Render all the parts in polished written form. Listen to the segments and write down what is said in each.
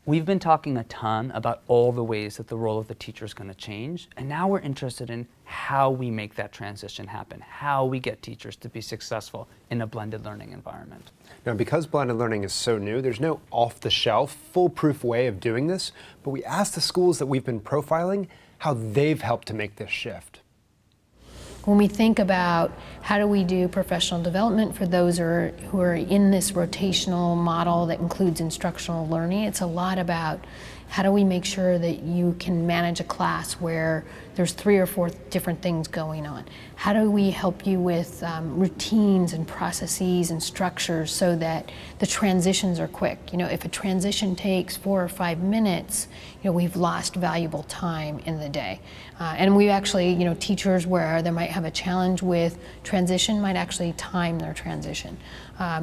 We've been talking a ton about all the ways that the role of the teacher is going to change, and now we're interested in how we make that transition happen, how we get teachers to be successful in a blended learning environment. Now, because blended learning is so new, there's no off-the-shelf, foolproof way of doing this, but we asked the schools that we've been profiling how they've helped to make this shift. When we think about how do we do professional development for those who are in this rotational model that includes instructional learning, it's a lot about how do we make sure that you can manage a class where there's 3 or 4 different things going on? How do we help you with routines and processes and structures so that the transitions are quick? You know, if a transition takes 4 or 5 minutes, you know, we've lost valuable time in the day. And we actually, you know, teachers where they might have a challenge with transition might actually time their transition.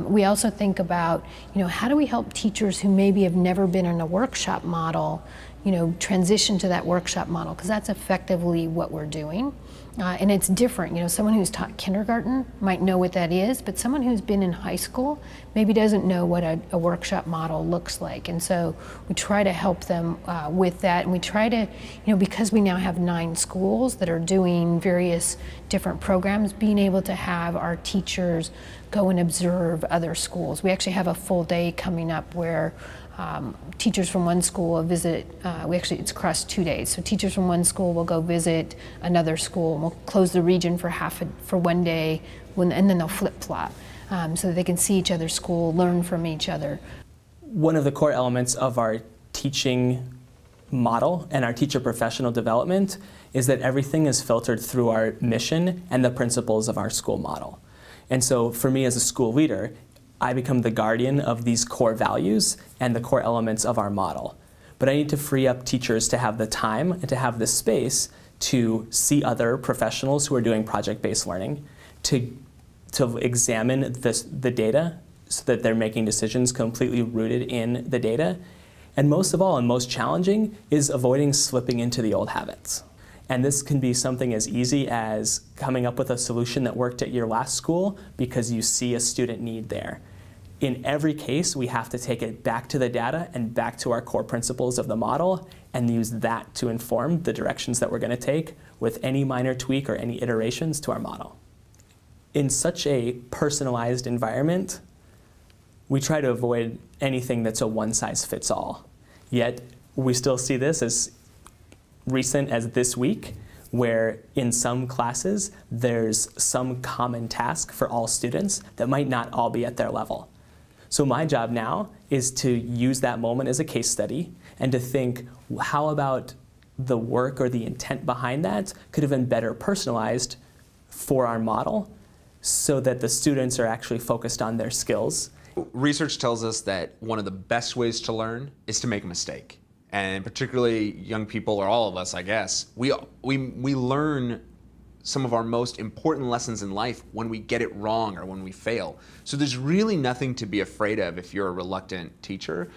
We also think about, you know, how do we help teachers who maybe have never been in a workshop model, you know, transition to that workshop model, because that's effectively what we're doing. And it's different, you know, someone who's taught kindergarten might know what that is, but someone who's been in high school maybe doesn't know what a workshop model looks like. And so we try to help them with that, and we try to, you know, because we now have 9 schools that are doing various different programs, being able to have our teachers go and observe other schools. We actually have a full day coming up where teachers from one school will visit, it's across 2 days. So teachers from one school will go visit another school, and we'll close the region for for 1 day, and then they'll flip-flop so that they can see each other's school, learn from each other. One of the core elements of our teaching model and our teacher professional development is that everything is filtered through our mission and the principles of our school model. And so for me as a school leader, I become the guardian of these core values and the core elements of our model. But I need to free up teachers to have the time and to have the space to see other professionals who are doing project-based learning, to examine the data so that they're making decisions completely rooted in the data. And most of all, and most challenging, is avoiding slipping into the old habits. And this can be something as easy as coming up with a solution that worked at your last school because you see a student need there. In every case, we have to take it back to the data and back to our core principles of the model and use that to inform the directions that we're going to take with any minor tweak or any iterations to our model. In such a personalized environment, we try to avoid anything that's a one-size-fits-all. Yet, we still see this as recent as this week, where in some classes, there's some common task for all students that might not all be at their level. So my job now is to use that moment as a case study and to think, how about the work or the intent behind that could have been better personalized for our model so that the students are actually focused on their skills. Research tells us that one of the best ways to learn is to make a mistake. And particularly young people, or all of us, I guess, we learn some of our most important lessons in life when we get it wrong or when we fail. So there's really nothing to be afraid of if you're a reluctant teacher.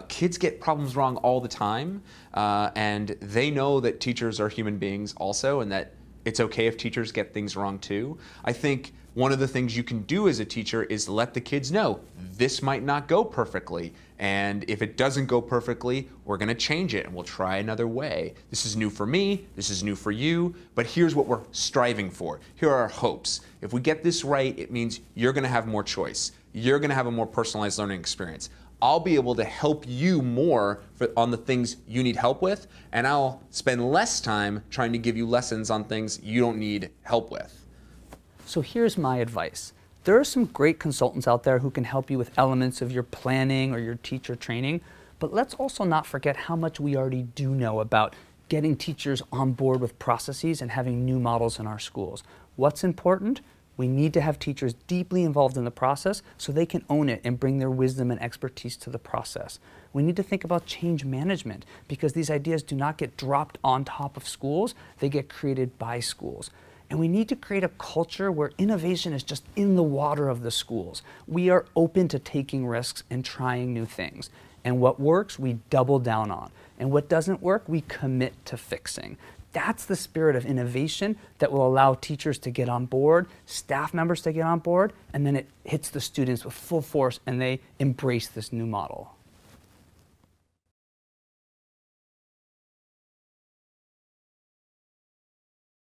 Kids get problems wrong all the time, and they know that teachers are human beings also, and that it's okay if teachers get things wrong too. I think one of the things you can do as a teacher is let the kids know this might not go perfectly, and if it doesn't go perfectly, we're going to change it and we'll try another way. This is new for me, this is new for you, but here's what we're striving for. Here are our hopes. If we get this right, it means you're going to have more choice. You're going to have a more personalized learning experience. I'll be able to help you more on the things you need help with, and I'll spend less time trying to give you lessons on things you don't need help with. So here's my advice. There are some great consultants out there who can help you with elements of your planning or your teacher training, but let's also not forget how much we already do know about getting teachers on board with processes and having new models in our schools. What's important? We need to have teachers deeply involved in the process so they can own it and bring their wisdom and expertise to the process. We need to think about change management because these ideas do not get dropped on top of schools, they get created by schools. And we need to create a culture where innovation is just in the water of the schools. We are open to taking risks and trying new things. And what works, we double down on. And what doesn't work, we commit to fixing. That's the spirit of innovation that will allow teachers to get on board, staff members to get on board, and then it hits the students with full force and they embrace this new model.